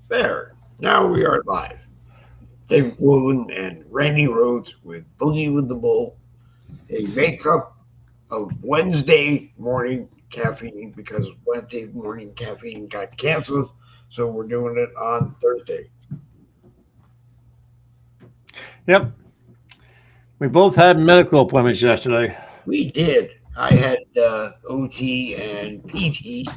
There. Now we are live. Dave Woolen and Randy Rhodes with Boogie with the Bull. A makeup of Wednesday morning caffeine because Wednesday morning caffeine got canceled. So we're doing it on Thursday. Yep. We both had medical appointments yesterday. We did. I had OT and PT,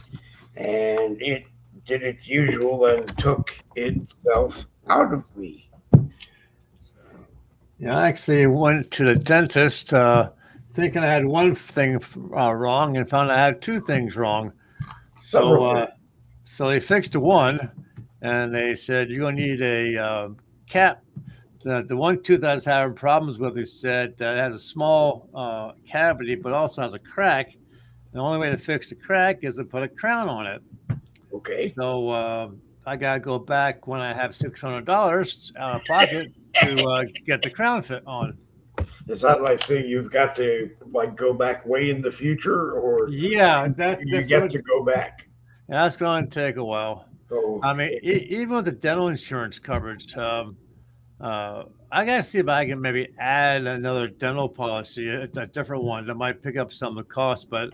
and it did its usual and took itself out of me. Yeah, I actually went to the dentist thinking I had one thing wrong and found I had two things wrong. Several So, things. so they fixed one, and they said you're gonna need a cap. The one tooth I was having problems with, they said that it has a small cavity, but also has a crack. The only way to fix the crack is to put a crown on it. Okay. So I gotta go back when I have $600 out of pocket to get the crown fit on. Is that like saying you've got to like go back way in the future, or Yeah, you that's get going to go back? that's going to take a while. I mean, Okay. even with the dental insurance coverage, I gotta see if I can maybe add another dental policy, a different one that might pick up some of the cost. But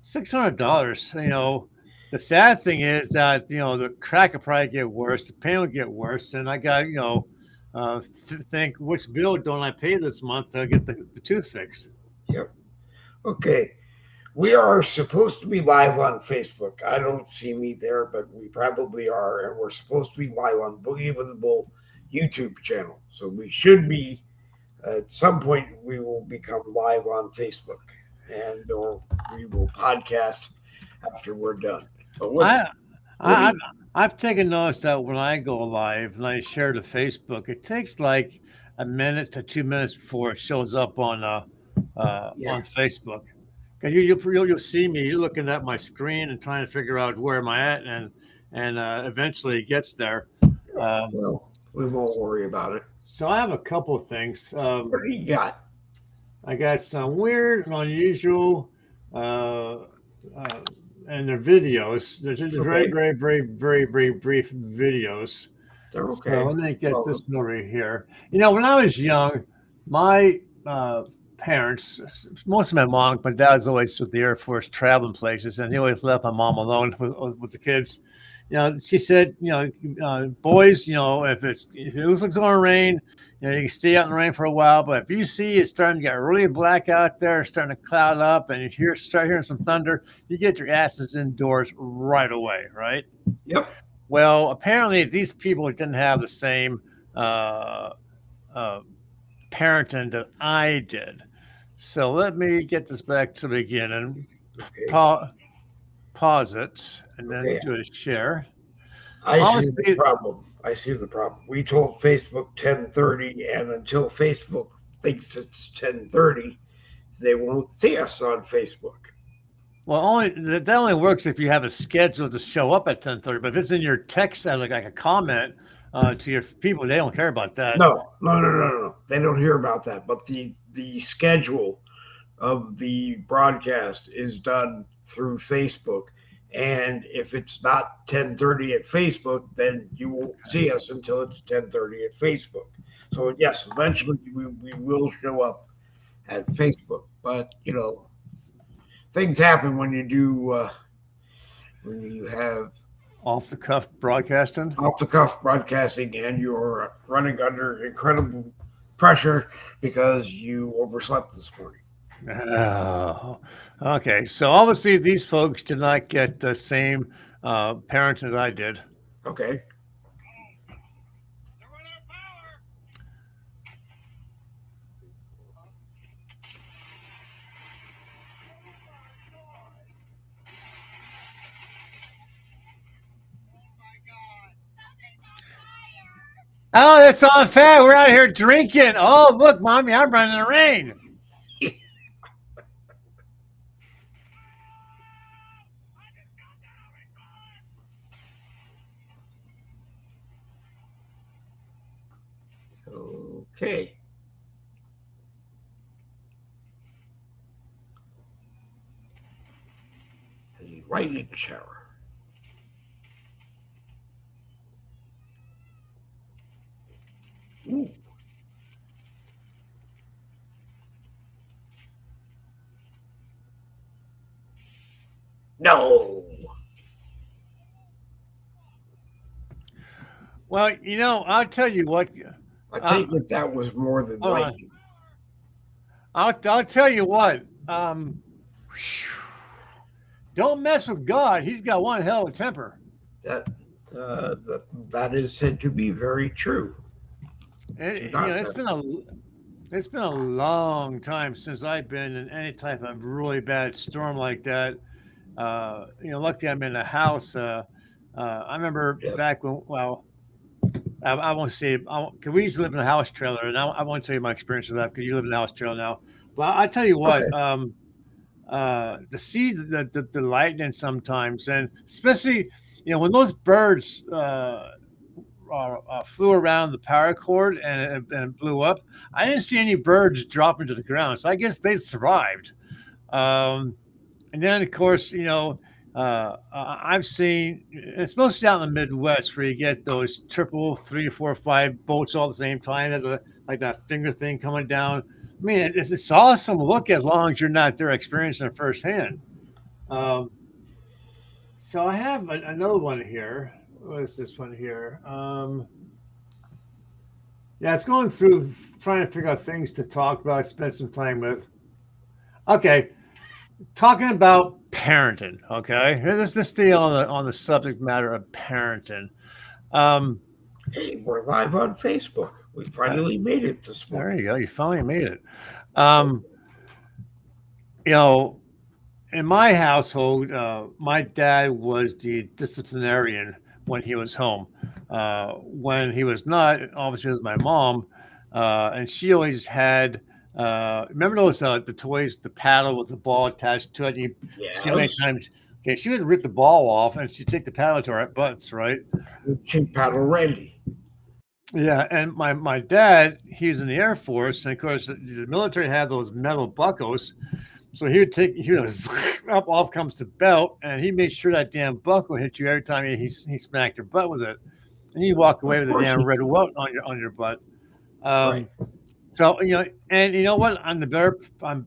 $600, the sad thing is that the crack will probably get worse, the pain will get worse, and I got think which bill don't I pay this month to get the tooth fixed? Yep. Okay. We are supposed to be live on Facebook. I don't see me there, but we probably are, and we're supposed to be live on Boogie with the Bull YouTube channel. So we should be at some point. We will become live on Facebook, and or we will podcast after we're done. But I what do I you? I've, I've taken notice that when I go live and I share to Facebook, it takes like a minute to 2 minutes before it shows up Yeah. on Facebook. Because you'll see me, you're looking at my screen and trying to figure out where am I at, and eventually it gets there. Um, Well, we won't worry about it. so I have a couple of things. What do you got? I got some weird and unusual, uh, uh, and they're videos. They're just very, Okay. very, very, very, very brief videos. They're So okay. let me get this Welcome. one over here. When I was young, my parents, most of my mom, my dad was always with the Air Force traveling places, and he always left my mom alone with the kids. She said, boys, if it looks like it's going to rain, you can stay out in the rain for a while. But if you see it's starting to get really black out there, starting to cloud up, and start hearing some thunder, you get your asses indoors right away, right? Yep. Well, apparently these people didn't have the same uh, uh, parenting that I did. So let me get this back to the beginning. Okay. Pa- Pause it and then Okay. do a share. I see the Honestly, problem. I see the problem. We told Facebook 10:30, and until Facebook thinks it's 10:30, they won't see us on Facebook. well, only that only works if you have a schedule to show up at 10:30. But if it's in your text as like a comment to your people, they don't care about that. No, no, no, no, no, no. They don't hear about that. But the schedule of the broadcast is done through Facebook. And if it's not 10:30 at Facebook, then you won't see us until it's 10:30 at Facebook. So yes, eventually we will show up at Facebook. But things happen when you do when you have Off the cuff broadcasting. off the cuff broadcasting and you're running under incredible pressure because you overslept this morning. Oh, okay. So obviously these folks did not get the same parenting that I did. Okay. Oh, that's unfair. We're out here drinking. Oh, look, mommy, I'm running in the rain. Okay. A lightning shower. Ooh. No. Well, I'll tell you what. I take it that was more than Hold on. lightning. I'll tell you what. Don't mess with God. He's got one hell of a temper. That is said to be very true. It's been a long time since I've been in any type of really bad storm like that. Luckily I'm in a house. I remember Yep. back when. Well, I won't say because we used to live in a house trailer, and I won't tell you my experience with that because you live in a house trailer now. But I tell you what, Okay. to see the lightning sometimes, and especially when those birds flew around the power cord and blew up. I didn't see any birds drop into the ground, so I guess they survived. Um, and then, of course, I've seen it's mostly out in the Midwest where you get those triple, three, four, five boats all at the same time, like that finger thing coming down. I mean, it's awesome to look at as long as you're not there experiencing it firsthand. Um, so I have another one here. What is this one here? Yeah, it's going through trying to figure out things to talk about, spend some time with. Okay, talking about parenting. Okay, let's stay on the subject matter of parenting. Um, Hey, we're live on Facebook. We finally made it this there morning. you go. You finally made it. Um, you know, in my household, my dad was the disciplinarian when he was home. When he was not, obviously, it was my mom, and she always had. Remember those the toys, the paddle with the ball attached to it? You see how many Yes. times? Okay, she would rip the ball off, and she'd take the paddle to our butts, right? Chip Paddle Randy. Yeah, and my dad, he was in the Air Force, and of course the military had those metal buckles. So he would up off comes the belt, and he made sure that damn buckle hit you every time he smacked your butt with it, and you walk away Of with a course damn he red welt on your butt. right. Um, so and you know what? I'm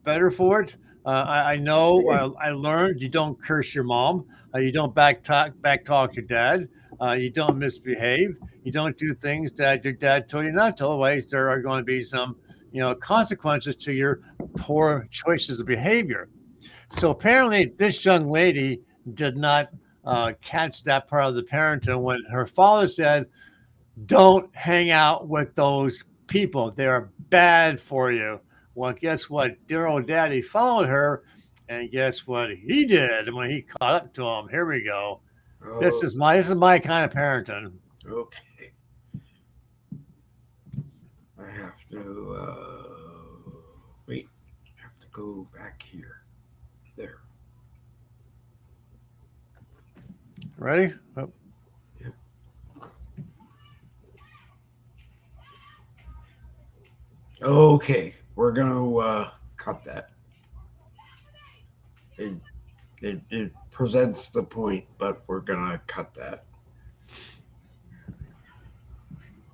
better for it. I know. I learned you don't curse your mom. You don't back talk your dad. You don't misbehave. You don't do things that your dad told you not to. Otherwise, there are going to be some consequences to your poor choices of behavior. So apparently, this young lady did not catch that part of the parenting when her father said, "Don't hang out with those people. They're bad for you." Well, guess what? Dear old daddy followed her, and guess what he did when he caught up to him? Here we go. Oh, This is my kind of parenting. okay. I have to wait. I have to go back here. There. Ready? Oh, Yep. Okay. We're gonna cut that. It, it presents the point, but we're gonna cut that.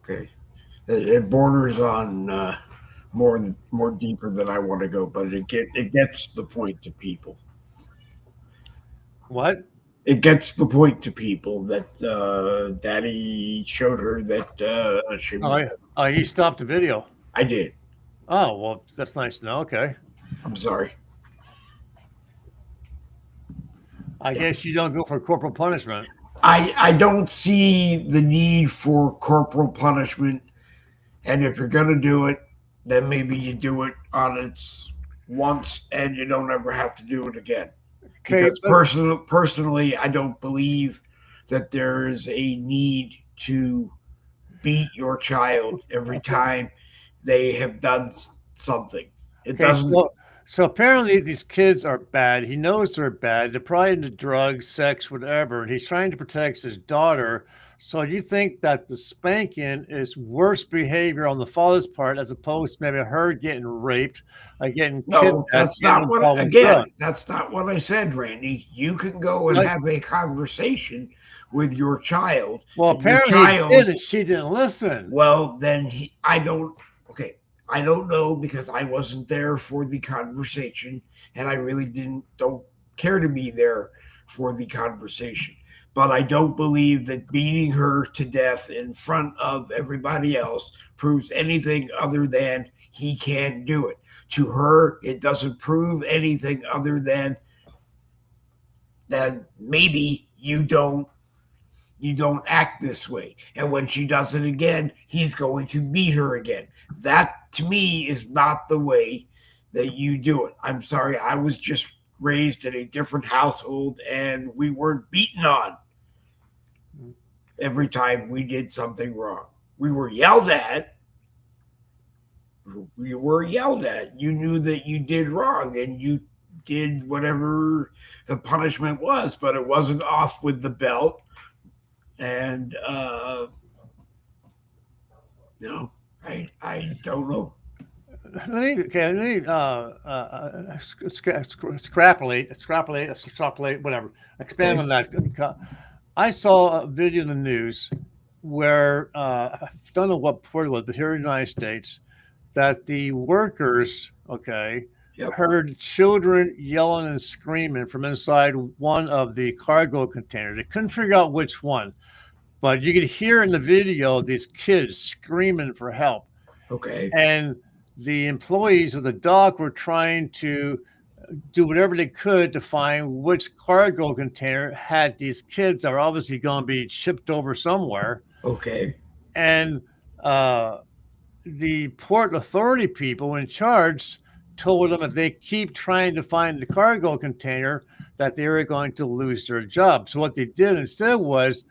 Okay. It borders on more deeper than I want to go, but it gets the point to people. what? It gets the point to people that Daddy showed her that she Oh, was. you stopped the video. I did. Oh, well, that's nice to know. Okay. I'm sorry. I Yeah. guess you don't go for corporal punishment. I don't see the need for corporal punishment, and if you're gonna do it, then maybe you do it on its once, and you don't ever have to do it again. Okay. Because personally, I don't believe that there is a need to beat your child every Okay. time they have done something. It Okay. doesn't. So apparently these kids are bad. He knows they're bad. They're probably into drugs, sex, whatever, and he's trying to protect his daughter. So you think that the spanking is worse behavior on the father's part as opposed to maybe her getting raped, getting No, kidnapped, that's getting not what. involved with Again, drugs? that's not what I said, Randy. You can go and Like, have a conversation with your child. Well, and your apparently child, he did, and she didn't listen. well, then I don't. Okay, I don't know because I wasn't there for the conversation, and I really don't care to be there for the conversation. But I don't believe that beating her to death in front of everybody else proves anything other than he can't do it. To her, it doesn't prove anything other than maybe you don't act this way. And when she does it again, he's going to beat her again. That to me is not the way that you do it. I'm sorry, I was just raised in a different household and we weren't beaten on every time we did something wrong. We were yelled at. You knew that you did wrong and you did whatever the punishment was, but it wasn't off with the belt. And I don't know. Let me extrapolate, whatever. Expand on that. I saw a video in the news where I don't know what port it was, but here in the United States, that the workers, heard children yelling and screaming from inside one of the cargo containers. They couldn't figure out which one, but you could hear in the video these kids screaming for help. Okay. And the employees of the dock were trying to do whatever they could to find which cargo container had these kids that are obviously going to be shipped over somewhere. Okay. And the port authority people in charge told them if they keep trying to find the cargo container, that they were going to lose their job. So what they did instead was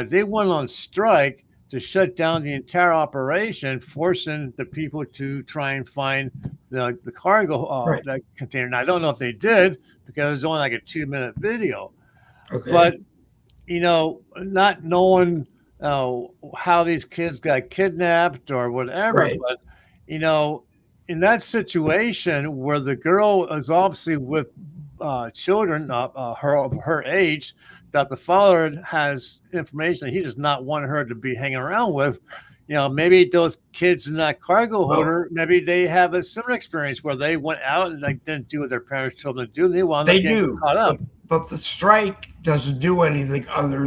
they went on strike to shut down the entire operation, forcing the people to try and find the cargo that container. Now, I don't know if they did because it was only like a 2-minute video. Okay. But, not knowing how these kids got kidnapped or whatever, Right. but, in that situation where the girl is obviously with children her age, that the father has information that he does not want her to be hanging around with, maybe those kids in that cargo holder, maybe they have a similar experience where they went out and didn't do what their parents told them to do. And they wound up getting caught up. But the strike doesn't do anything other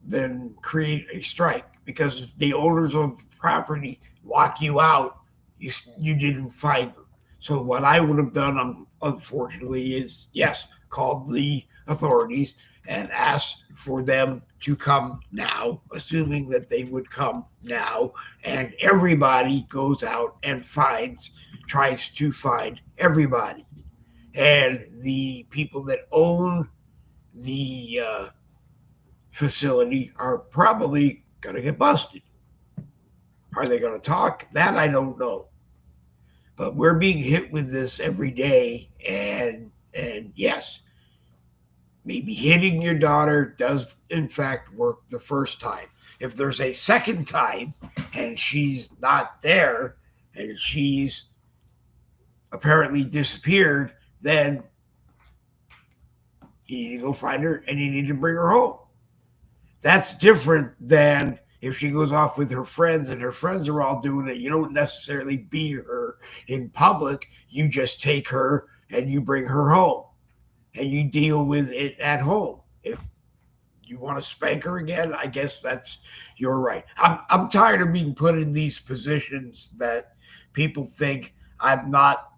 than create a strike, because if the owners of the property lock you out, you didn't find them. So what I would have done, unfortunately, is called the authorities and asked for them to come now, assuming that they would come now, and everybody goes out and tries to find everybody. And the people that own the facility are probably going to get busted. Are they going to talk? That I don't know. But we're being hit with this every day. And yes, maybe hitting your daughter does in fact work the first time. If there's a second time and she's not there and she's apparently disappeared, then you need to go find her and you need to bring her home. That's different than if she goes off with her friends and her friends are all doing it. You don't necessarily beat her in public. You just take her and you bring her home and you deal with it at home. If you want to spank her again, I guess that's your right. I'm tired of being put in these positions that people think I'm not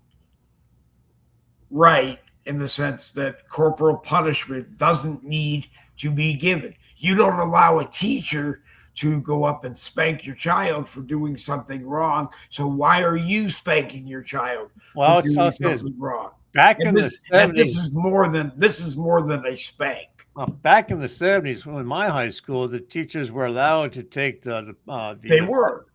right, in the sense that corporal punishment doesn't need to be given. You don't allow a teacher to go up and spank your child for doing something wrong. So why are you spanking your child for doing something wrong? Back in the 70s, this is more than a spank. Well, back in the 70s, in my high school, the teachers were allowed to take They were.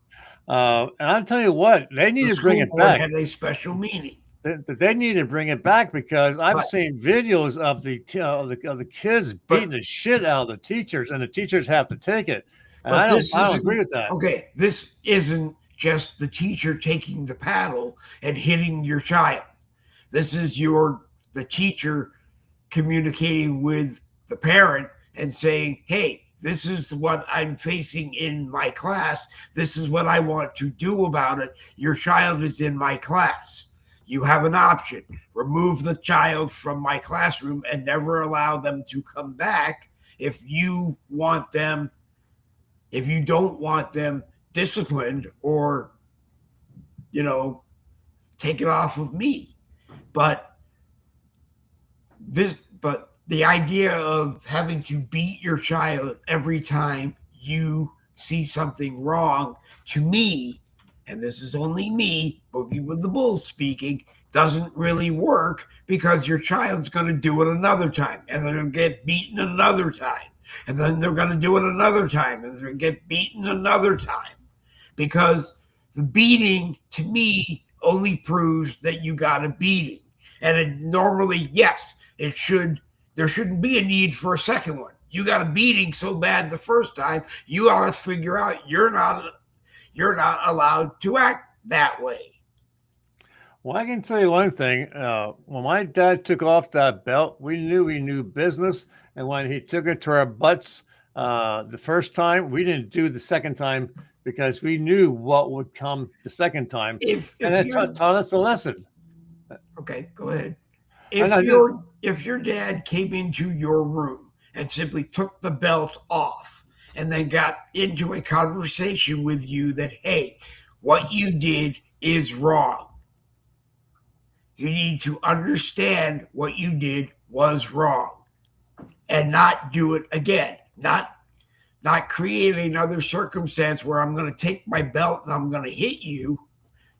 And I'll tell you what, they need to bring it back. Had a special meaning. They need to bring it back, because I've seen videos of the kids beating the shit out of the teachers, and the teachers have to take it. And I don't agree with that. Okay, this isn't just the teacher taking the paddle and hitting your child. This is the teacher communicating with the parent and saying, hey, This is what I'm facing in my class. This is what I want to do about it. Your child is in my class. You have an option. Remove the child from my classroom and never allow them to come back if you don't want them disciplined or, take it off of me. But the idea of having to beat your child every time you see something wrong, to me, and this is only me, Boogie with the Bulls speaking, doesn't really work, because your child's going to do it another time, and they're going to get beaten another time, and then they're going to do it another time, and they're going to get beaten another time, because the beating, to me, only proves that you got a beating. And it normally, yes, there shouldn't be a need for a second one. You got a beating so bad the first time, you ought to figure out you're not allowed to act that way. Well, I can tell you one thing. When my dad took off that belt, we knew business. And when he took it to our butts the first time, we didn't do the second time, because we knew what would come the second time. And that taught us a lesson. Okay, go ahead. If your dad came into your room and simply took the belt off and then got into a conversation with you that, hey, what you did is wrong. You need to understand what you did was wrong and not do it again. Not create another circumstance where I'm going to take my belt and I'm going to hit you.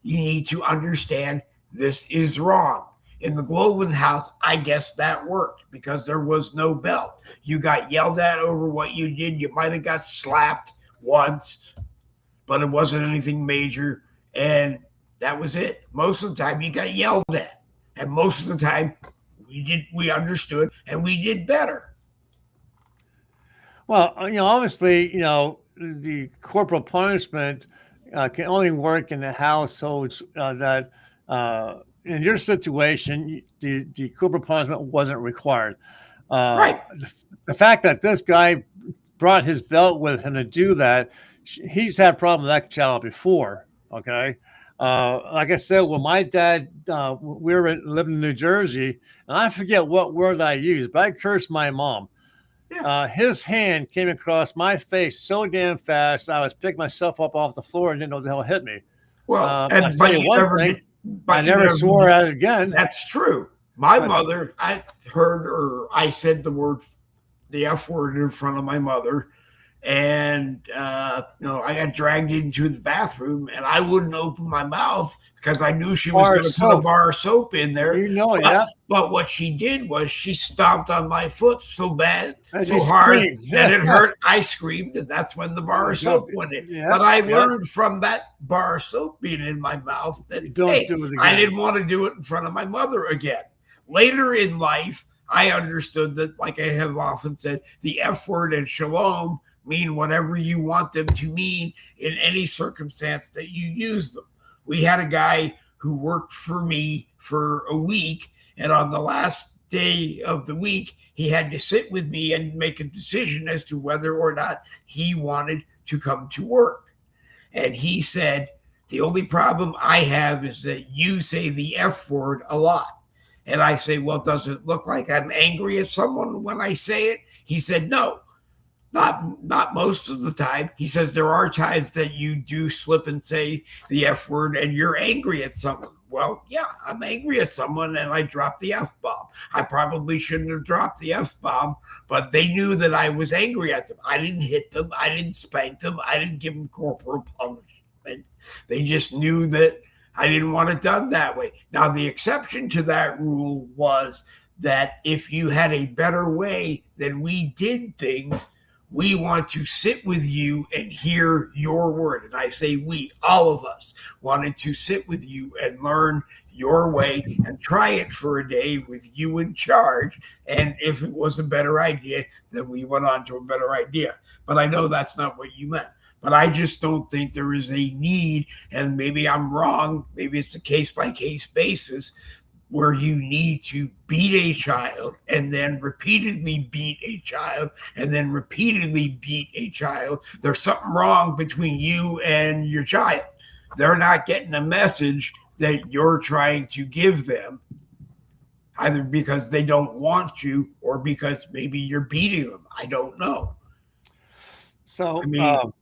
You need to understand this is wrong. In the Globin house, I guess that worked because there was no belt. You got yelled at over what you did. You might have got slapped once, but it wasn't anything major. And that was it. Most of the time you got yelled at. And most of the time we understood and we did better. Well, obviously, the corporal punishment can only work in the households that in your situation, the corporal punishment wasn't required. Right. The fact that this guy brought his belt with him to do that, he's had a problem with that child before. Okay. Like I said, when my dad, we were living in New Jersey, and I forget what word I used, but I cursed my mom. Yeah. His hand came across my face so damn fast, I was picking myself up off the floor and didn't know what the hell hit me. Well, I never swore at it again. That's true. My mother, I said the F word in front of my mother. And, I got dragged into the bathroom and I wouldn't open my mouth because I knew she was going to put a bar of soap in there. But what she did was she stomped on my foot so bad, so hard that it hurt. I screamed, and that's when the bar of soap went in. Yeah, but I learned from that bar of soap being in my mouth that, I didn't want to do it in front of my mother again. Later in life, I understood that, like I have often said, the F word and shalom mean whatever you want them to mean in any circumstance that you use them. We had a guy who worked for me for a week, and on the last day of the week, he had to sit with me and make a decision as to whether or not he wanted to come to work. And he said, the only problem I have is that you say the F word a lot. And I say, well, does it look like I'm angry at someone when I say it? He said, no. Not most of the time. He says there are times that you do slip and say the F word and you're angry at someone. Well, yeah, I'm angry at someone and I dropped the F-bomb. I probably shouldn't have dropped the F-bomb, but they knew that I was angry at them. I didn't hit them. I didn't spank them. I didn't give them corporal punishment. They just knew that I didn't want it done that way. Now, the exception to that rule was that if you had a better way than we did things, we want to sit with you and hear your word. And I say we, all of us, wanted to sit with you and learn your way and try it for a day with you in charge. And if it was a better idea, then we went on to a better idea. But I know that's not what you meant. But I just don't think there is a need, and maybe I'm wrong, maybe it's a case-by-case basis, where you need to beat a child and then repeatedly beat a child and then repeatedly beat a child, there's something wrong between you and your child. They're not getting a message that you're trying to give them, either because they don't want you or because maybe you're beating them. I don't know. So, I mean,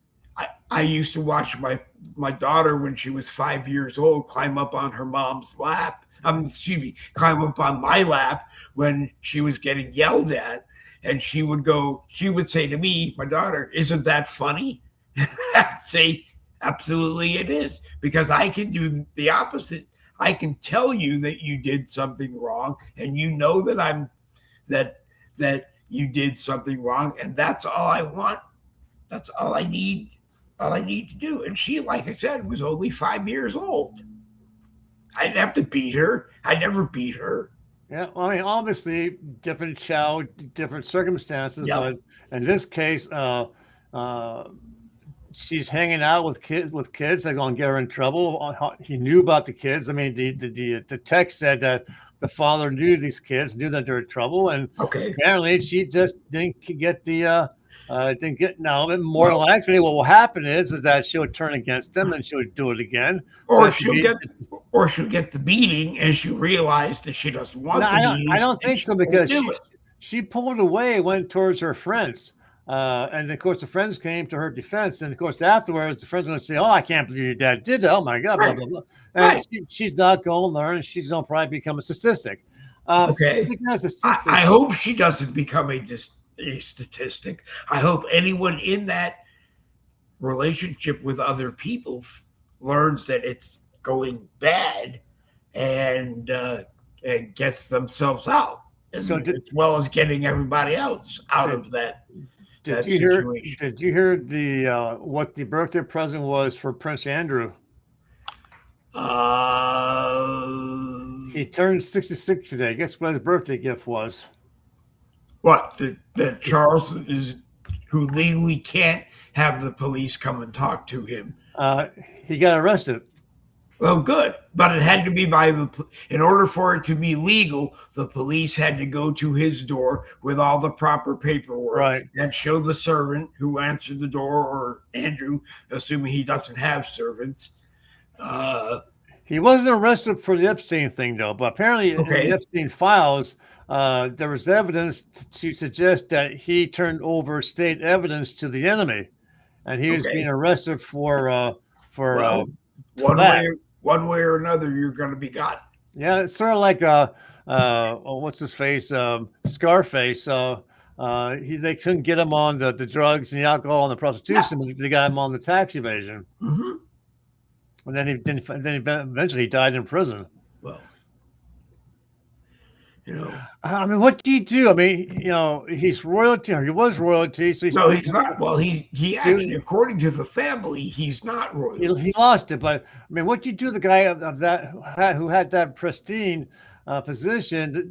I used to watch my daughter when she was 5 years old climb up on her mom's lap. Climb up on my lap when she was getting yelled at. And she would say to me, my daughter, isn't that funny? I'd say, absolutely it is, because I can do the opposite. I can tell you that you did something wrong, and you know that you did something wrong, and that's all I want. That's all I need. All I need to do. And she, like I said, was only 5 years old. I didn't have to beat her. I never beat her. Yeah, well, I mean, obviously, different child, different circumstances, Yep. but in this case, she's hanging out with kids. They're going to get her in trouble. He knew about the kids. I mean, the text said that the father knew these kids, knew that they're in trouble, and Okay. apparently she just didn't get the. Didn't get no. More than likely, what will happen is that she'll turn against him and she'll do it again. Or she'll get the beating, and she'll realize that she doesn't want the beating. I don't think so, because she pulled away, went towards her friends. And of course, the friends came to her defense. And of course, afterwards, the friends are going to say, "Oh, I can't believe your dad did that. Oh my God!" Right. Blah blah blah. And she's not going to learn. She's going to probably become a statistic. Okay. I hope she doesn't become a statistic. I hope anyone in that relationship with other people learns that it's going bad and gets themselves out, as well as getting everybody else out of that. Did you hear the what the birthday present was for Prince Andrew? He turned 66 today. Guess what his birthday gift was? What? That Charles who legally can't have the police come and talk to him. He got arrested. Well, good, but it had to be in order for it to be legal, the police had to go to his door with all the proper paperwork, right, and show the servant who answered the door, or Andrew, assuming he doesn't have servants. He wasn't arrested for the Epstein thing, though, but apparently in the Epstein files, there was evidence to suggest that he turned over state evidence to the enemy, and he was being arrested for one way or another, you're going to be got. Yeah, it's sort of like what's his face, Scarface. They couldn't get him on the drugs and the alcohol and the prostitution, but they got him on the tax evasion. Mm-hmm. And then eventually he died in prison. Well, I mean, what do you do? I mean, he's royalty, or he was royalty. So he's not. Well, he actually, according to the family, he's not royalty. He lost it, but I mean, what do you do? The guy of that who had that pristine position,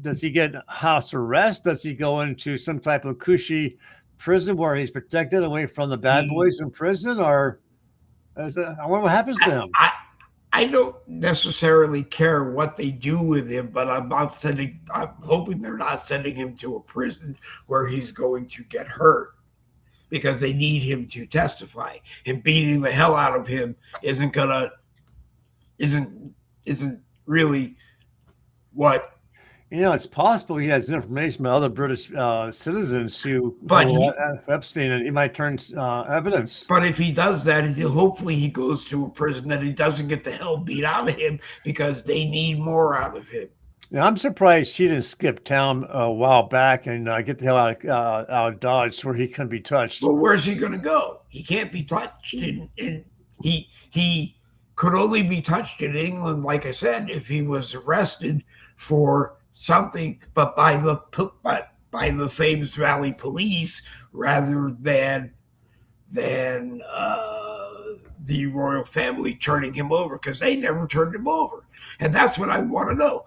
does he get house arrest? Does he go into some type of cushy prison where he's protected away from the bad boys in prison, or I wonder what happens to him? I don't necessarily care what they do with him, but I'm hoping they're not sending him to a prison where he's going to get hurt, because they need him to testify. And beating the hell out of him isn't really what. It's possible he has information about other British citizens who Epstein, and he might turn evidence. But if he does that, hopefully he goes to a prison that he doesn't get the hell beat out of him, because they need more out of him. Now, I'm surprised she didn't skip town a while back and get the hell out of Dodge where he couldn't be touched. Well, where's he going to go? He can't be touched. He could only be touched in England, like I said, if he was arrested for something, but by the Thames Valley Police rather than the royal family turning him over, because they never turned him over. And that's what I want to know.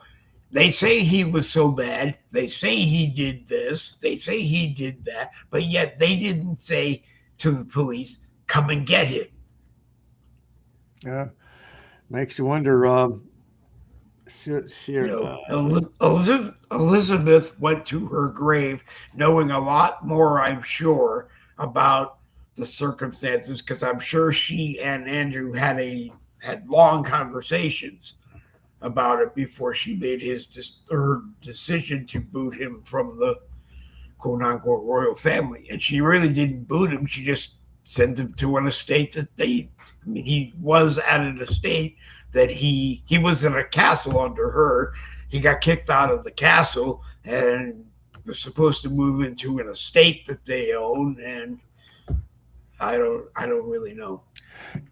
They say he was so bad. They say he did this. They say he did that. But yet they didn't say to the police, come and get him. Yeah. Makes you wonder. You know, Elizabeth went to her grave knowing a lot more, I'm sure, about the circumstances, because I'm sure she and Andrew had long conversations about it before she made her decision to boot him from the quote unquote royal family. And she really didn't boot him; she just sent him to an estate that he was at an estate that he was in a castle under her. He got kicked out of the castle and was supposed to move into an estate that they own, and I don't really know.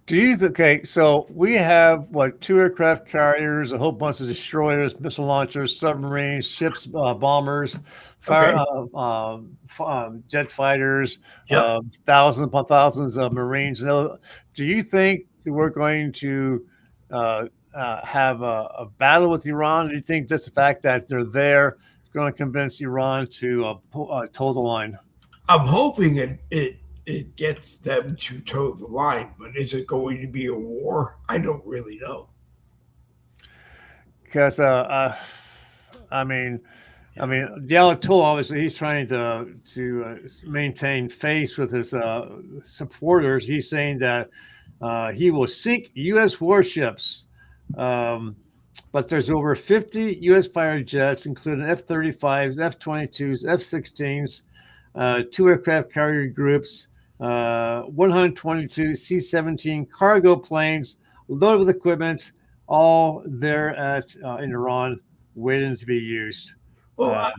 Do you okay? So we have what, two aircraft carriers, a whole bunch of destroyers, missile launchers, submarines, ships, bombers, fire, Okay. jet fighters, Yep. thousands upon thousands of Marines. Do you think that we're going to have a battle with Iran? Or do you think just the fact that they're there is going to convince Iran to toe the line? I'm hoping it gets them to toe the line, but is it going to be a war? I don't really know. Because I mean, the Ayatollah, obviously he's trying to maintain face with his supporters. He's saying that he will sink U.S. warships, but there's over 50 U.S. fighter jets, including F-35s, F-22s, F-16s, two aircraft carrier groups, 122 C-17 cargo planes loaded with equipment, all there in Iran, waiting to be used. Well,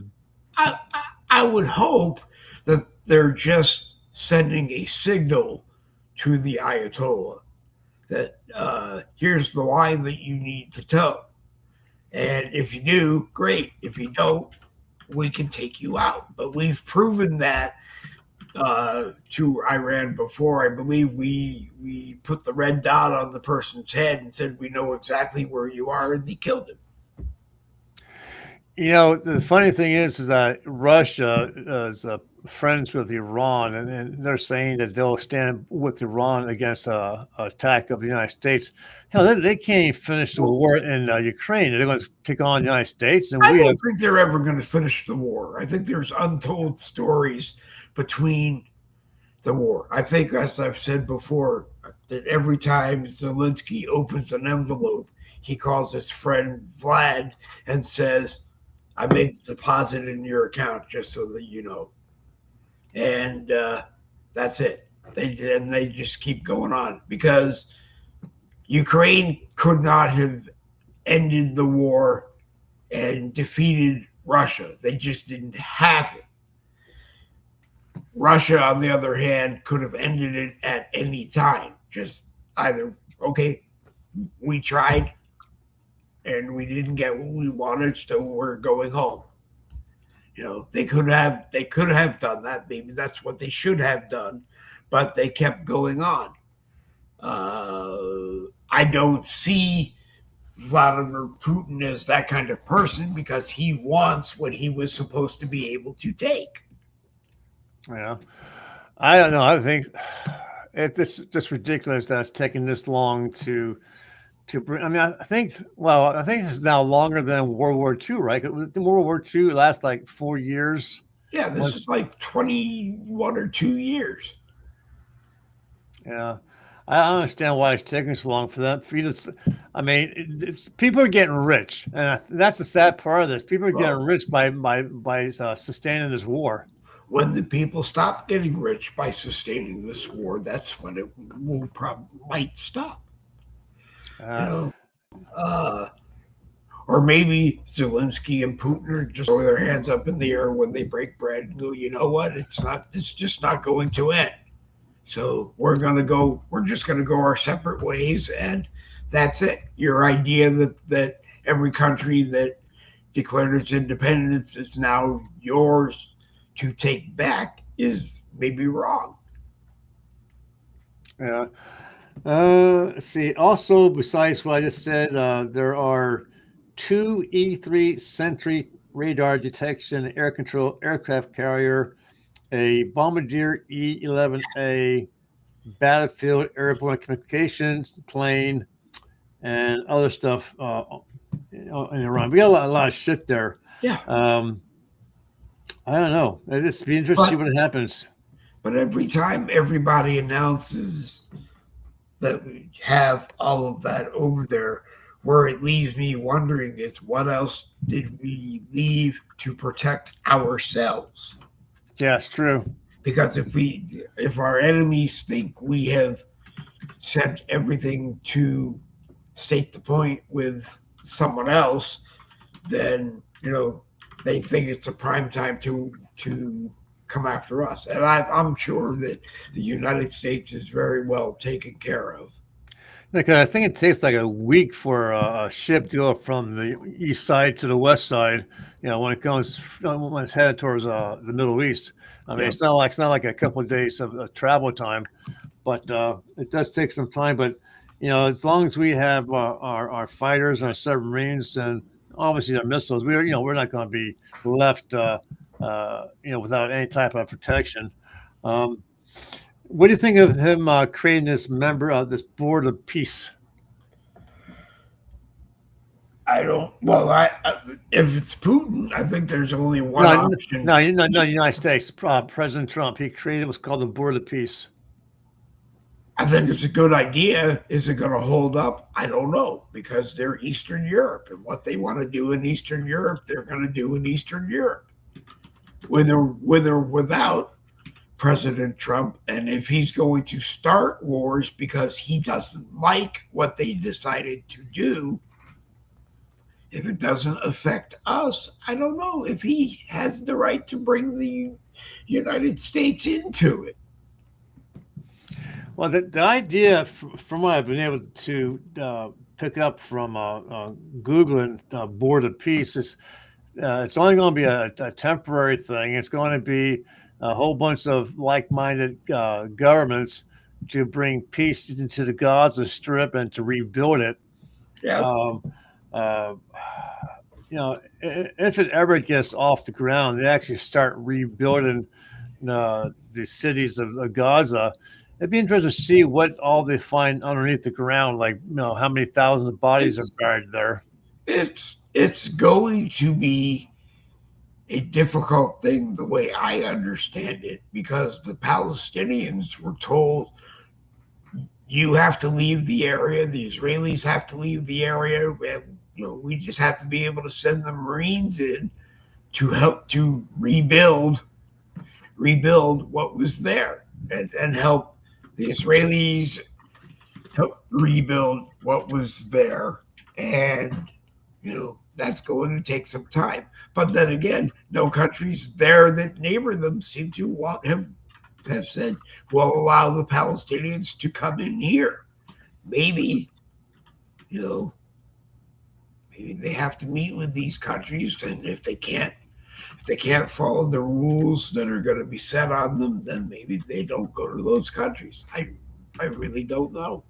I, I would hope that they're just sending a signal to the Ayatollah that here's the line that you need to toe. And if you do, great. If you don't, we can take you out. But we've proven that to Iran before. I believe we put the red dot on the person's head and said we know exactly where you are, and they killed him. You know, the funny thing is that Russia is friends with Iran, and they're saying that they'll stand with Iran against an attack of the United States. Hell, they can't even finish the war in Ukraine. They're going to take on the United States, and I we don't have. think they're ever going to finish the war. I think there's untold stories between the war. I think, as I've said before, that every time Zelensky opens an envelope, he calls his friend Vlad and says, I made the deposit in your account just so that you know. And that's it. They just keep going on because Ukraine could not have ended the war and defeated Russia. They just didn't have it. Russia, on the other hand, could have ended it at any time. Just either, okay, we tried and we didn't get what we wanted, so we're going home. You know, they could have done that. Maybe that's what they should have done, but they kept going on. I don't see Vladimir Putin as that kind of person because he wants what he was supposed to be able to take. Yeah, I don't know. I think it's just ridiculous that it's taking this long to bring. I mean, I think this is now longer than World War II, right? World War II last like 4 years. Yeah, this is like 21 or 2 years. Yeah, I don't understand why it's taking so long for them. For you to, I mean, people are getting rich, and that's the sad part of this. People are getting rich by sustaining this war. When the people stop getting rich by sustaining this war, that's when it might stop. Or maybe Zelensky and Putin are just throw their hands up in the air when they break bread and go, you know what? It's just not going to end. So we're just gonna go our separate ways, and that's it. Your idea that every country that declared its independence is now yours to take back is maybe wrong. Yeah. Let's see. Also, besides what I just said, there are 2 E-3 Sentry radar detection air control aircraft carrier, a Bombardier E-11A battlefield airborne communications plane, and other stuff on in Iran. We got a lot of shit there. Yeah. I don't know. It'd just be interesting to see what happens. But every time everybody announces that we have all of that over there, where it leaves me wondering is what else did we leave to protect ourselves? Yeah, it's true. Because if our enemies think we have sent everything to stake the point with someone else, then they think it's a prime time to come after us. And I'm sure that the United States is very well taken care of. Because I think it takes like a week for a ship to go from the east side to the west side. When it's headed towards the Middle East. I mean, It's not like a couple of days of travel time, but it does take some time. But as long as we have our fighters and our submarines and obviously our missiles, we're not going to be left without any type of protection. What do you think of him creating this board of peace? I don't. Well, if it's Putin, I think there's only one option. No, United States. President Trump, he created what's called the Board of Peace. I think it's a good idea. Is it going to hold up? I don't know, because they're Eastern Europe, and what they want to do in Eastern Europe, they're going to do in Eastern Europe, with or without President Trump. And if he's going to start wars because he doesn't like what they decided to do, if it doesn't affect us, I don't know if he has the right to bring the United States into it. Well, the idea, from what I've been able to pick up from Googling Board of Peace, is it's only going to be a temporary thing. It's going to be a whole bunch of like-minded governments to bring peace into the Gaza Strip and to rebuild it. Yeah. If it ever gets off the ground, they actually start rebuilding the cities of Gaza. It'd be interesting to see what all they find underneath the ground, like how many thousands of bodies are buried there. It's going to be a difficult thing, the way I understand it, because the Palestinians were told, you have to leave the area, the Israelis have to leave the area, and we just have to be able to send the Marines in to help to rebuild what was there, and help the Israelis help rebuild what was there. And that's going to take some time. But then again, no countries there that neighbor them seem to have said, we'll allow the Palestinians to come in here. Maybe they have to meet with these countries, and if they can't follow the rules that are going to be set on them, then maybe they don't go to those countries. I really don't know.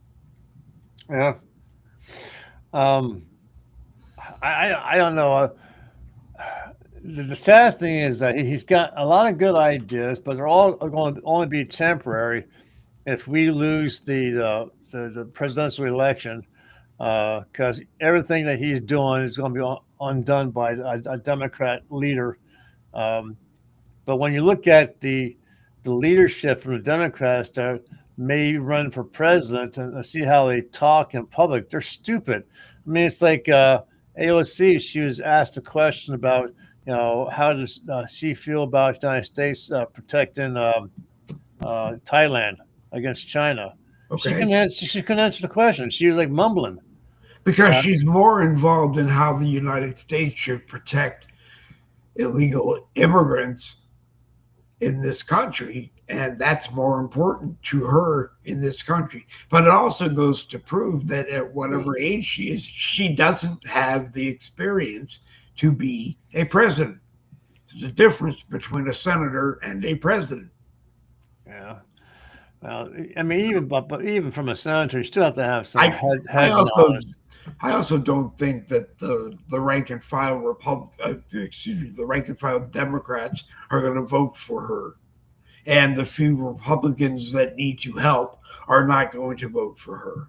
Yeah. I don't know. The sad thing is that he's got a lot of good ideas, but they're all going to only be temporary if we lose the presidential election, because everything that he's doing is going to be undone by a Democrat leader. But when you look at the leadership from the Democrats that may run for president and see how they talk in public, they're stupid. I mean, it's like AOC. She was asked a question about, how does she feel about the United States protecting Thailand against China? Okay. She couldn't answer the question. She was like mumbling. Because she's more involved in how the United States should protect illegal immigrants in this country, and that's more important to her in this country. But it also goes to prove that at whatever age she is, she doesn't have the experience to be a president. There's a difference between a senator and a president. Yeah. Well, I mean, even from a senator, you still have to have some head knowledge. I also don't think that the rank and file the rank and file Democrats are going to vote for her, and the few Republicans that need to help are not going to vote for her.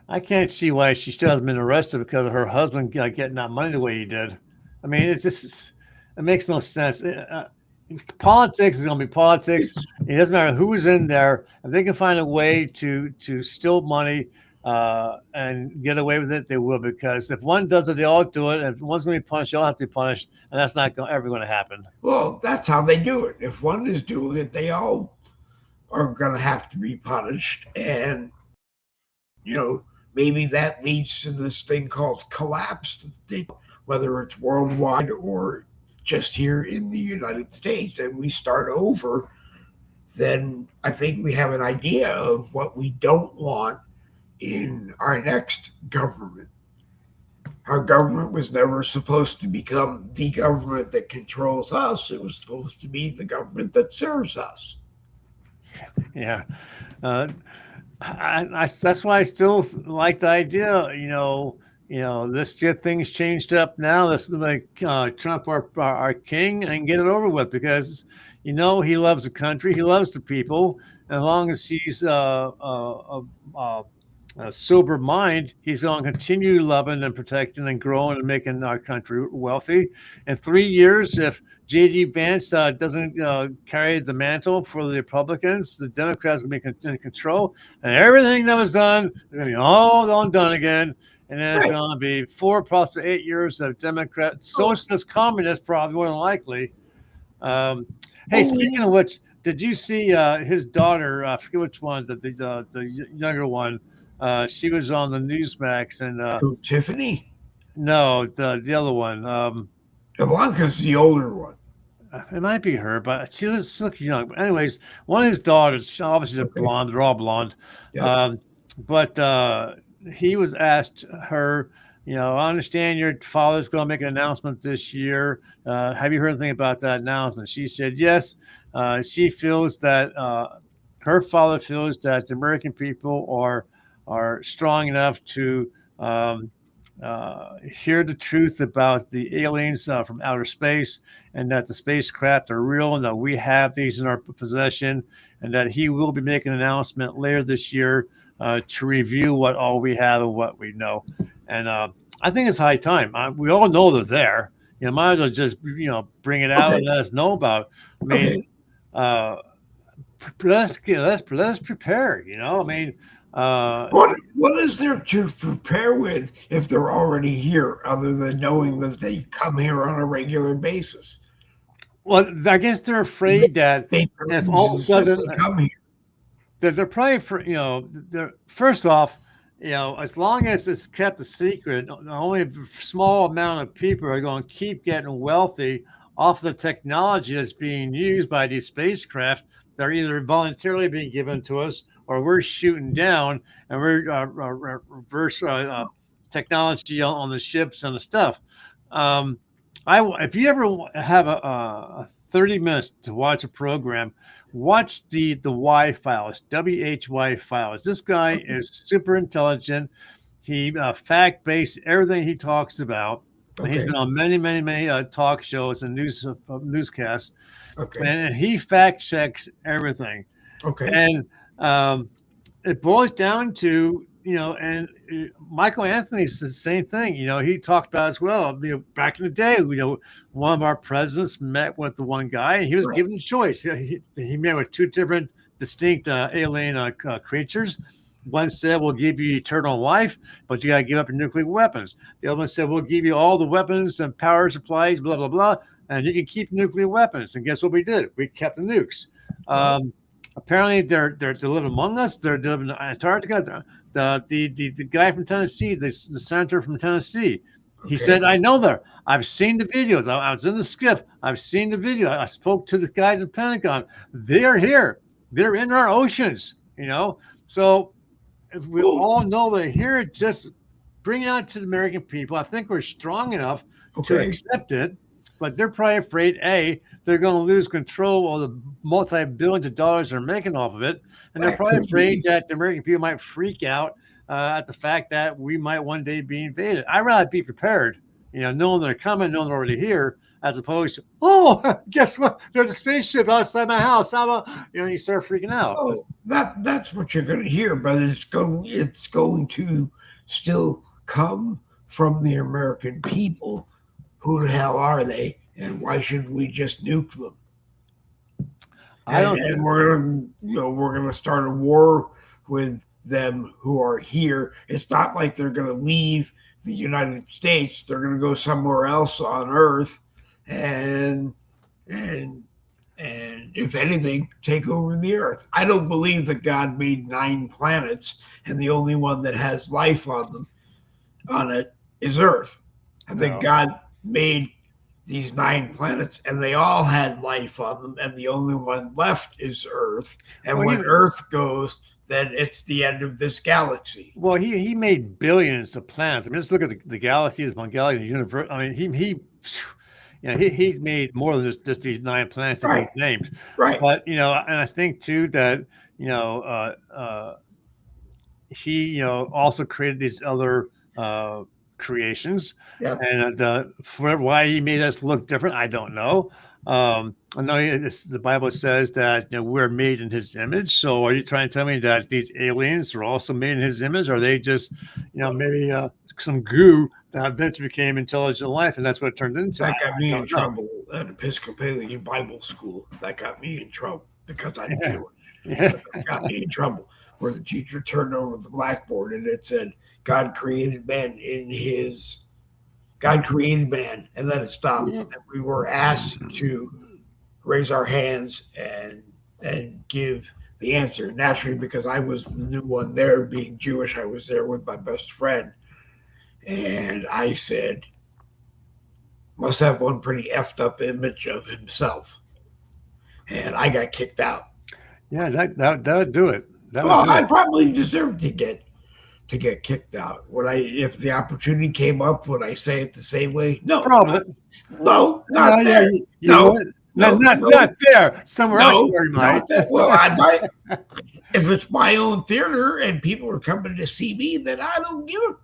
I can't see why she still hasn't been arrested because of her husband getting that money the way he did. I mean, it makes no sense. Politics is going to be politics. It's It doesn't matter who's in there. If they can find a way to steal money and get away with it, they will. Because if one does it, they all do it. And if one's going to be punished, they all have to be punished, and that's not ever going to happen. well, that's how they do it. If one is doing it, they all are going to have to be punished, and maybe that leads to this thing called collapse, whether it's worldwide or just here in the United States, and we start over. Then I think we have an idea of what we don't want in our next government. Our government was never supposed to become the government that controls us. It was supposed to be the government that serves us. Yeah. Uh, that's why I still like the idea. Let's get things changed up now. Let's make Trump our king and get it over with because he loves the country, he loves the people. As long as he's a sober mind, he's going to continue loving and protecting and growing and making our country wealthy. In 3 years, if J.D. Vance doesn't carry the mantle for the Republicans, the Democrats will be in control, and everything that was done is going to be all undone again. And then it's going to be 4 plus 8 years of Democrat, socialist, communist, probably more than likely. Hey, speaking of which, did you see his daughter? I forget which one, the younger one. She was on the Newsmax, and Tiffany? No, the other one. Ivanka's the older one. It might be her, but she looks young. But anyways, one of his daughters, obviously they're blonde, they're all blonde. Yep. But he was asked her, I understand your father's going to make an announcement this year. Have you heard anything about that announcement? She said yes. She feels that her father feels that the American people are strong enough to hear the truth about the aliens from outer space, and that the spacecraft are real, and that we have these in our possession, and that he will be making an announcement later this year to review what all we have and what we know. And I think it's high time. We all know they're there. Might as well just bring it out and let us know about it. I mean, let's prepare. I mean. What is there to prepare with if they're already here, other than knowing that they come here on a regular basis? Well, I guess they're afraid that if all of a sudden come here, they're probably they're first off, as long as it's kept a secret, only a small amount of people are going to keep getting wealthy off the technology that's being used by these spacecraft. They're either voluntarily being given to us, or we're shooting down, and we're reverse technology on the ships and the stuff. If you ever have a 30 minutes to watch a program, watch the WHY Files, WHY Files. This guy is super intelligent. He fact-based everything he talks about. Okay. He's been on many talk shows and newscasts. Okay. And he fact checks everything. Okay. And it boils down to, and Michael Anthony's the same thing. He talked about as well. Back in the day, one of our presidents met with the one guy, and he was given a choice. He met with 2 different distinct alien creatures. One said, we'll give you eternal life, but you got to give up your nuclear weapons. The other one said, we'll give you all the weapons and power supplies, blah, blah, blah, and you can keep nuclear weapons. And guess what we did? We kept the nukes. Apparently, they're living among us. They're living in Antarctica. The guy from Tennessee, the senator from Tennessee, he said, I know them. I've seen the videos. I was in the skiff. I've seen the video. I spoke to the guys at Pentagon. They're here. They're in our oceans, So if we all know they're here, just bring it out to the American people. I think we're strong enough to accept it, but they're probably afraid, A, they're going to lose control of the multi-billions of dollars they're making off of it. And they're probably afraid that the American people might freak out at the fact that we might one day be invaded. I'd rather be prepared, knowing they're coming, knowing they're already here. as opposed to, oh, guess what? There's a spaceship outside my house. How about, you start freaking out. Oh, that's what you're going to hear, but it's going to still come from the American people. Who the hell are they, and why should we just nuke them? And we're gonna start a war with them who are here. It's not like they're gonna leave the United States. They're gonna go somewhere else on Earth, and if anything, take over the Earth. I don't believe that God made 9 planets, and the only one that has life on it is Earth. I think God made these 9 planets, and they all had life on them, and the only one left is Earth. And when Earth goes, then it's the end of this galaxy. Well, he made billions of planets. I mean, just look at the galaxies, the universe. I mean, he's made more than just these 9 planets that we've named. Right. But and I think too that he also created these other creations. Yep. And for why he made us look different, I don't know. I know the Bible says that we're made in His image. So are you trying to tell me that these aliens are also made in His image? Or are they just maybe some goo that eventually became intelligent life, and that's what it turned into? That got me in trouble at Episcopalian Bible School. That got me in trouble because I'm Jewish. That got me in trouble, where the teacher turned over the blackboard and it said, God created man, and then it stopped. And we were asked to raise our hands and give the answer. Naturally, because I was the new one there, being Jewish, I was there with my best friend. And I said, must have one pretty effed up image of himself. And I got kicked out. Yeah, that would do it. I probably deserved to get kicked out. If the opportunity came up, would I say it the same way? No, probably. Not there. Not there. Somewhere else where you might. Well, I might. If it's my own theater and people are coming to see me, then I don't give a.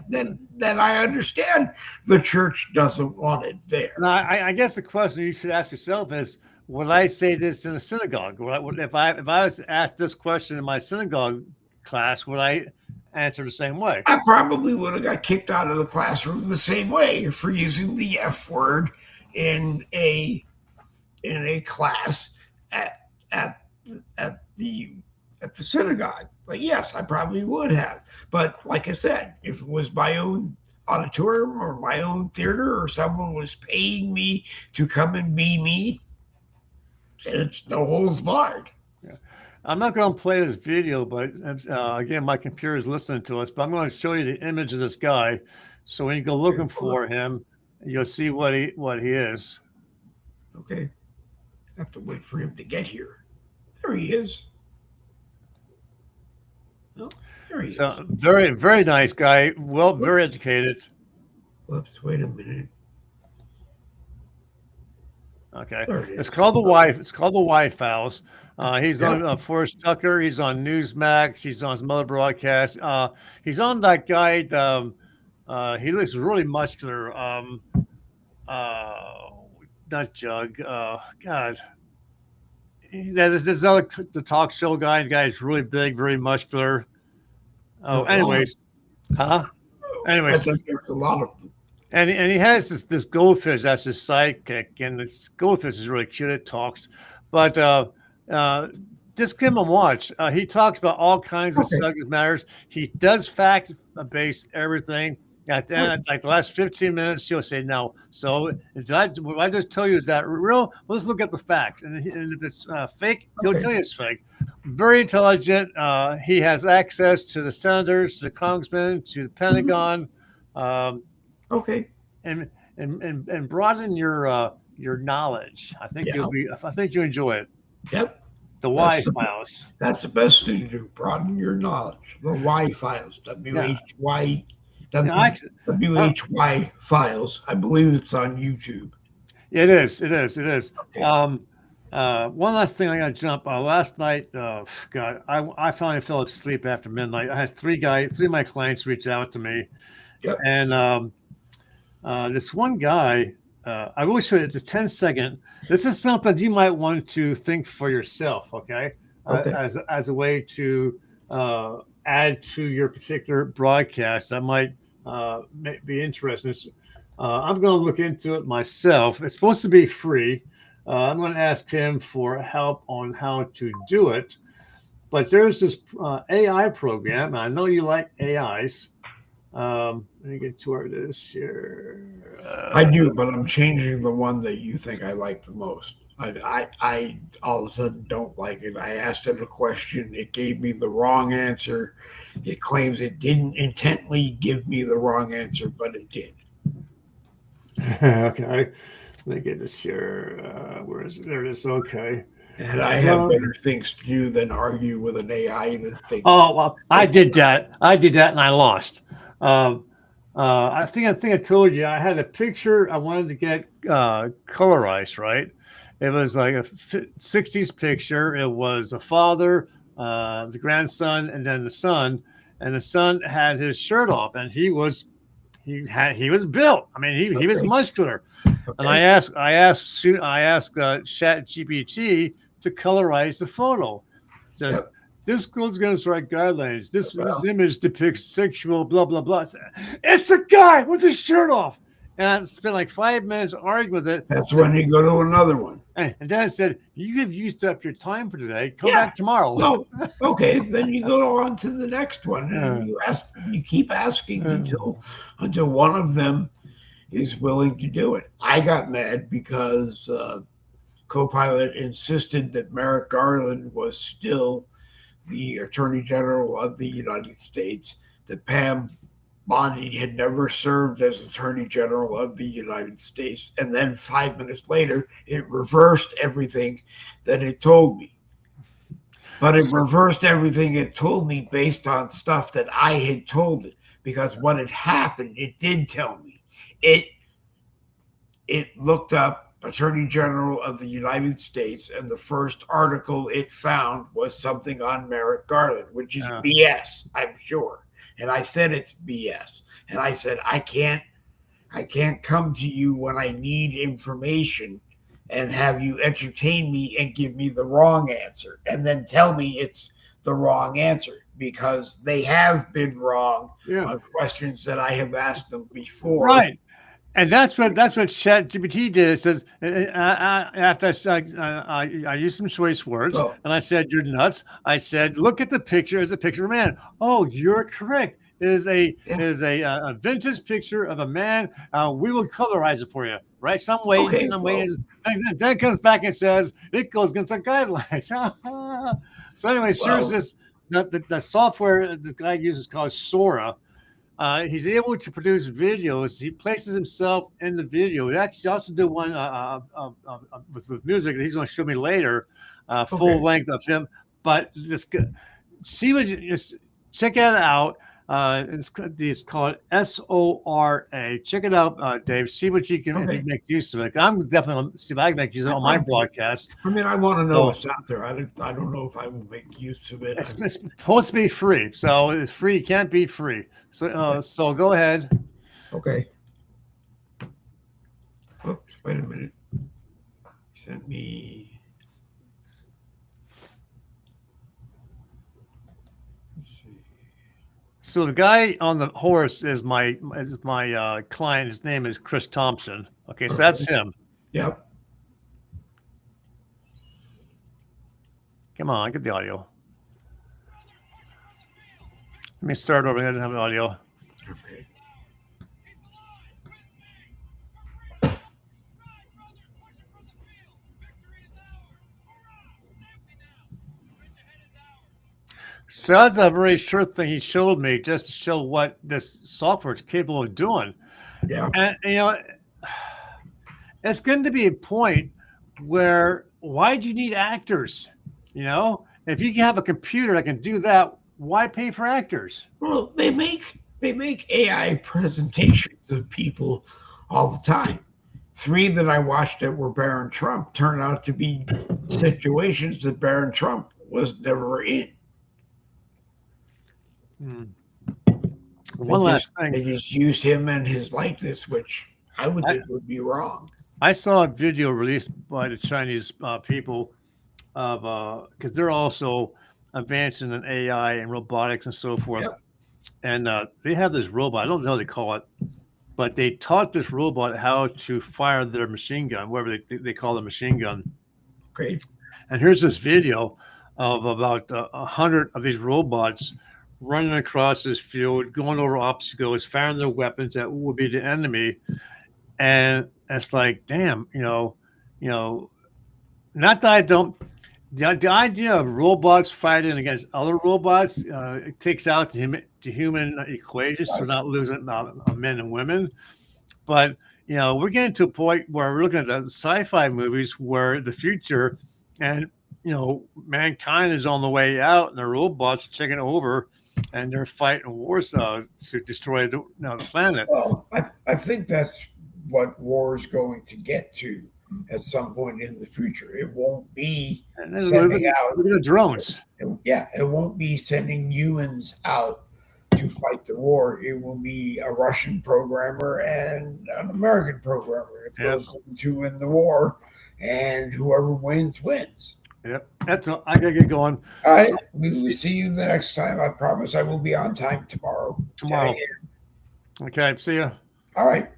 Then I understand the church doesn't want it there. Now, I guess the question you should ask yourself is, would I say this in a synagogue? If I was asked this question in my synagogue class, would I answer the same way? I probably would have got kicked out of the classroom the same way for using the F word in a class at the synagogue. But yes, I probably would have. But like I said, if it was my own auditorium or my own theater, or someone was paying me to come and be me, it's no holds barred. I'm not going to play this video, but again, my computer is listening to us. But I'm going to show you the image of this guy, so when you go looking for him, you'll see what he is. Okay, I have to wait for him to get here. There he is. Oh, there he is. Very, very nice guy. Well, very educated. Whoops! Wait a minute. Okay, it's called the Wife. It's called the Wife Files. He's on Forrest Tucker. He's on Newsmax. He's on some other broadcasts. He's on that guy. He looks really muscular. Not Jug. God. This other the talk show guy. The guy's really big, very muscular. Anyways, Anyways, there's a lot of them. And he has this goldfish that's his sidekick, and this goldfish is really cute. It talks, but just give him a watch. He talks about all kinds of subject matters. He does fact base everything. At the end, like the last 15 minutes, he'll say, "No, so what I just tell you is that real? Well, let's look at the facts, and if it's fake, he'll tell you it's fake." Very intelligent. He has access to the senators, to the congressmen, to the Pentagon. And broaden your knowledge. I think I think you enjoy it. Yep. The Y Files. That's the best thing to do. Broaden your knowledge. The Y Files. WHY Files. I believe it's on YouTube. It is. Okay. One last thing I got to jump. Last night, God, I finally fell asleep after midnight. I had three of my clients reach out to me. Yep. And this one guy I will show you it's a 10-second. This is something you might want to think for yourself, okay? Okay. As a way to add to your particular broadcast that might be interesting. I'm going to look into it myself. It's supposed to be free. I'm going to ask him for help on how to do it. But there's this AI program. And I know you like AIs. Let me get to where it is here. I do, but I'm changing the one that you think I like the most. I all of a sudden don't like it. I asked it a question. It gave me the wrong answer. It claims it didn't intently give me the wrong answer, but it did. Okay. Let me get this here. Where is it? There it is. Okay. And I have better things to do than argue with an AI that thinks. Oh, well, I did that. And I lost. I think I told you I had a picture I wanted to get colorized, right? It was like a 60s picture. It was a father, the grandson, and then the son. And the son had his shirt off, and he was built. I mean, he was muscular. Okay. And I asked Chat GPT to colorize the photo. It says, this goes against right guidelines. This image depicts sexual blah blah blah. It's a guy with his shirt off. And I spent like 5 minutes arguing with it. That's when you go to another one. And then I said, you have used up your time for today. Come back tomorrow. No, okay, then you go on to the next one. And you keep asking until one of them is willing to do it. I got mad because Copilot insisted that Merrick Garland was still the Attorney General of the United States, that Pam Bondi had never served as Attorney General of the United States. And then 5 minutes later, it reversed everything that it told me. But it reversed everything it told me based on stuff that I had told it. Because what had happened, it did tell me. It looked up Attorney General of the United States, and the first article it found was something on Merrick Garland, which is BS, I'm sure. And I said it's BS. And I said I can't come to you when I need information and have you entertain me and give me the wrong answer and then tell me it's the wrong answer, because they have been wrong on questions that I have asked them before. Right. And that's what ChatGPT did. It says, after I used some choice words, and I said, "You're nuts." I said, "Look at the picture. It's a picture of a man." Oh, you're correct. It is a vintage picture of a man. We will colorize it for you, right? Some way. And then it comes back and says it goes against our guidelines. So anyway, here's this. The software the guy uses called Sora. He's able to produce videos. He places himself in the video. He actually also do one with music that he's going to show me later, full length of him. But just check it out. It's called Sora. Check it out, Dave. See what you can make use of it. I'm definitely see if I can make use of it on my broadcast. I mean, I want to know what's out there. I don't know if I will make use of it. It's supposed to be free, so it's free. It can't be free. So go ahead. Okay. Oops, wait a minute. You sent me. So the guy on the horse is my client. His name is Chris Thompson. Okay, so that's him. Yep. Come on, get the audio. Let me start over. He doesn't have the audio. Okay. So that's a very short thing he showed me just to show what this software is capable of doing. Yeah. And, it's going to be a point where why do you need actors? If you can have a computer that can do that, why pay for actors? Well, they make AI presentations of people all the time. 3 that I watched that were Barron Trump turned out to be situations that Barron Trump was never in. One last thing. They just used him and his likeness, which I would think would be wrong. I saw a video released by the Chinese people of because they're also advancing in AI and robotics and so forth. Yep. And they have this robot. I don't know what they call it, but they taught this robot how to fire their machine gun, whatever they call the machine gun. Okay. And here's this video of about 100 of these robots running across this field, going over obstacles, firing their weapons that would be the enemy. And it's like, damn, not that I don't. The idea of robots fighting against other robots it takes out the human equation, so not losing men and women. But we're getting to a point where we're looking at the sci-fi movies where the future and mankind is on the way out, and the robots are taking over, and they're fighting wars to destroy the planet. Well, I think that's what war is going to get to at some point in the future. It won't be sending out the drones. It won't be sending humans out to fight the war. It will be a Russian programmer and an American programmer. It goes to win the war, and whoever wins wins. Yep, that's all. I gotta get going. All right, we will see you the next time. I promise I will be on time tomorrow. Okay, see ya. All right.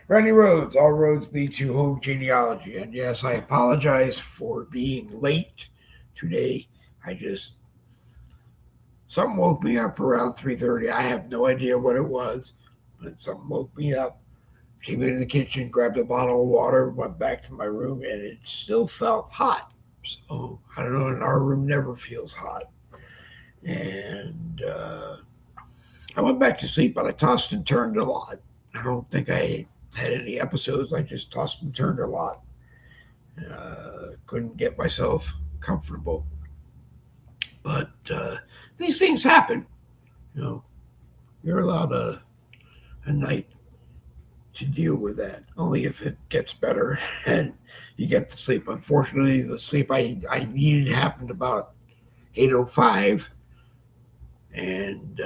Randy Rhodes, all roads lead to home genealogy. And yes, I apologize for being late today. Something woke me up around 3:30. I have no idea what it was, but something woke me up. Came into the kitchen, grabbed a bottle of water, went back to my room, and it still felt hot. So I don't know, and our room never feels hot. And I went back to sleep, but I tossed and turned a lot. I don't think I had any episodes. I just tossed and turned a lot. Couldn't get myself comfortable. But these things happen. You're allowed a night to deal with that, only if it gets better and you get to sleep. Unfortunately, the sleep I needed happened about 8:05, and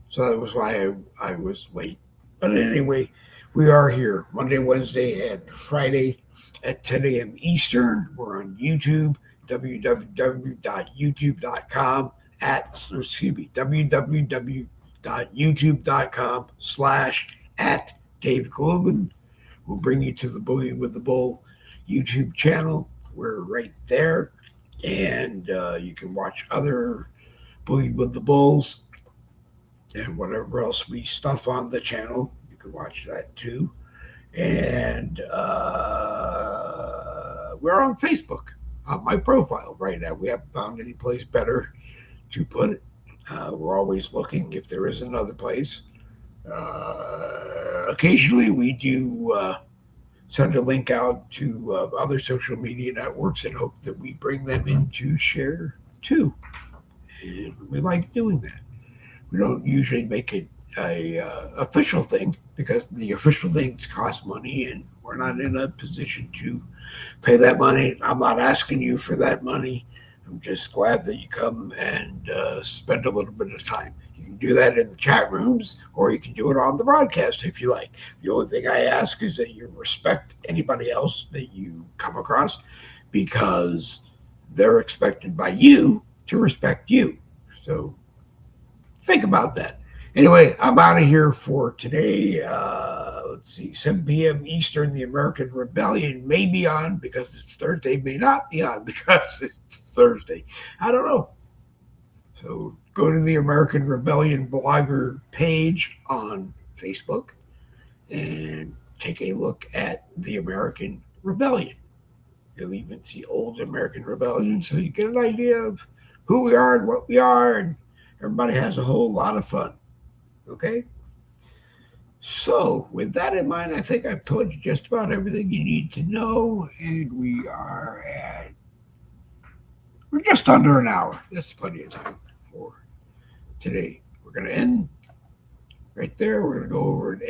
so that was why I was late. But anyway, we are here Monday, Wednesday, and Friday at 10 a.m. Eastern. We're on YouTube, www.youtube.com www.youtube.com/@Dave We'll bring you to the Boogie with the Bull YouTube channel. We're right there. And you can watch other Boogie with the Bulls and whatever else we stuff on the channel. You can watch that too. And we're on Facebook, on my profile right now. We haven't found any place better to put it. We're always looking if there is another place. Occasionally we do send a link out to other social media networks and hope that we bring them in to share too. And we like doing that. We don't usually make it a official thing because the official things cost money, and we're not in a position to pay that money. I'm not asking you for that money. I'm just glad that you come and spend a little bit of time. You can do that in the chat rooms, or you can do it on the broadcast if you like. The only thing I ask is that you respect anybody else that you come across, because they're expected by you to respect you. So think about that. Anyway, I'm out of here for today. Let's see, 7 p.m. Eastern, the American Rebellion may be on because it's Thursday, may not be on because it's Thursday. I don't know. So go to the American Rebellion blogger page on Facebook and take a look at the American Rebellion. You'll even see old American Rebellion, so you get an idea of who we are and what we are, and everybody has a whole lot of fun. Okay? So, with that in mind, I think I've told you just about everything you need to know, and we're just under an hour. That's plenty of time for today. We're going to end right there. We're going to go over and